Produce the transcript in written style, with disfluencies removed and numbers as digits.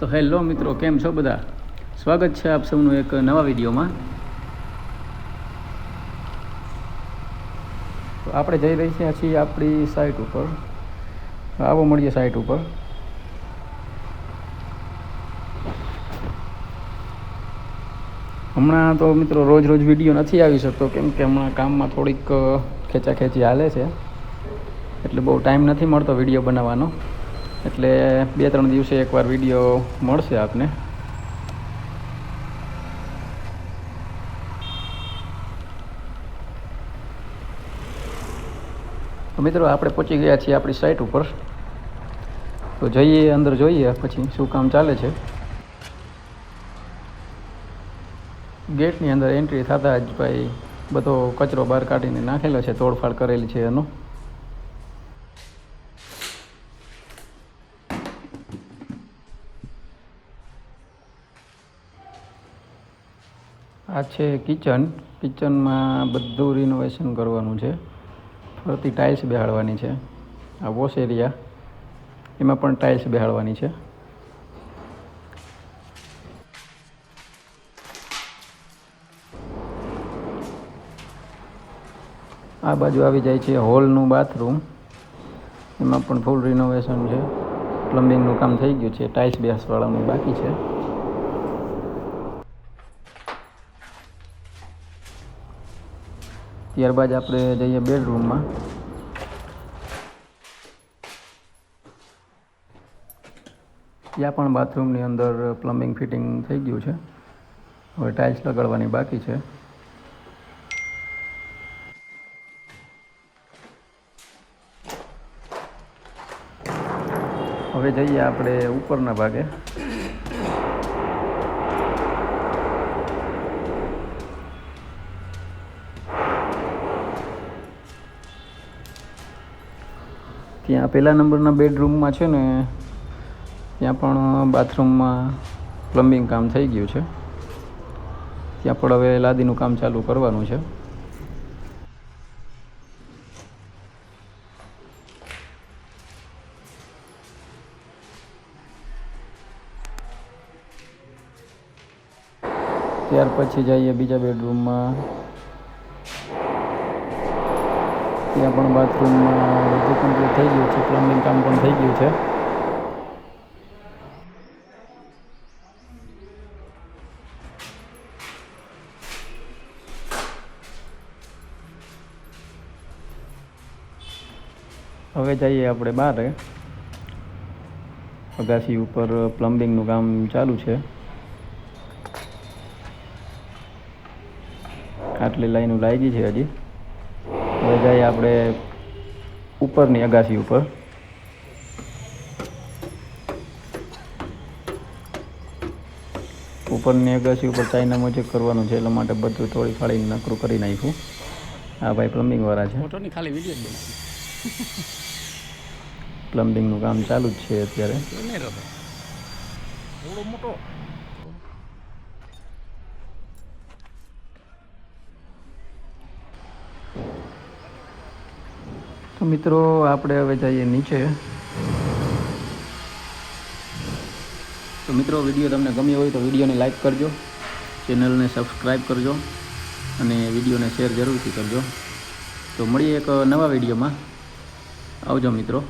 તો હેલો મિત્રો, કેમ છો બધા? સ્વાગત છે આપ સૌનું એક નવા વિડીયોમાં. તો આપણે જઈ રહ્યા છીએ આપણી સાઇટ ઉપર. આવો મળીએ સાઇટ ઉપર. હમણાં તો મિત્રો રોજ વિડીયો નથી આવી શકતો, કેમ કે હમણાં કામમાં થોડીક ખેંચાખેંચી હાલે છે, એટલે બહુ ટાઈમ નથી મળતો વિડીયો બનાવવાનો. એટલે 2-3 દિવસે એકવાર વિડીયો મળશે આપને. તો મિત્રો આપણે પહોંચી ગયા છીએ આપણી સાઇટ ઉપર. તો જઈએ અંદર, જોઈએ પછી શું કામ ચાલે છે. ગેટની અંદર એન્ટ્રી થતાં જ ભાઈ બધો કચરો બહાર કાઢીને નાખેલો છે, તોડફાડ કરેલી છે એનો. આ છે કિચનમાં બધું રિનોવેશન કરવાનું છે. ફરતી ટાઇલ્સ બેહાડવાની છે. આ વોશ એરિયા, એમાં પણ ટાઇલ્સ બેહાડવાની છે. આ બાજુ આવી જાય છે હોલનું બાથરૂમ, એમાં પણ ફૂલ રિનોવેશન છે. પ્લમ્બિંગનું કામ થઈ ગયું છે, ટાઇલ્સ બેસવાળાનું બાકી છે. ત્યારબાદ આપણે જઈએ બેડરૂમમાં. ત્યાં પણ બાથરૂમની અંદર પ્લમ્બિંગ ફિટિંગ થઈ ગયું છે, હવે ટાઇલ્સ લગાડવાની બાકી છે. હવે જઈએ આપણે ઉપરના ભાગે. ત્યાં પહેલા નંબરના બેડરૂમમાં છે ને, ત્યાં પણ બાથરૂમમાં પ્લમ્બિંગ કામ થઈ ગયું છે. ત્યાં પણ હવે લાદીનું કામ ચાલુ કરવાનું છે. ત્યાર પછી જઈએ બીજા બેડરૂમમાં. ત્યાં પણ બાથરૂમમાં બધું કમ્પ્લીટ થઈ ગયું છે, પ્લમ્બિંગ કામ પણ થઈ ગયું છે. હવે જઈએ આપણે બહાર. અગાસી ઉપર પ્લમ્બિંગનું કામ ચાલુ છે. આટલી લાઈનો લાગી છે હજી. હવે જઈએ આપણે ઉપરની અગાસી ઉપર. ઉપરની અગાસી ઉપર ચાઇના મોજેક કરવાનું છે, એટલા માટે બધું તોડી ફાડીને નકરું કરી નાખ્યું. હા ભાઈ પ્લમ્બિંગ વાળા છે. ખાલી વિડીયો પ્લમ્બિંગનું કામ ચાલુ જ છે અત્યારે. તો મિત્રો આપણે હવે જઈએ નીચે. તો મિત્રો વિડીયો તમને ગમ્યો હોય તો વિડીયોને લાઈક કરજો, ચેનલને સબસ્ક્રાઈબ કરજો અને વિડીયોને શેર જરૂરથી કરજો. તો મળીએ એક નવા વિડીયોમાં. આવજો મિત્રો.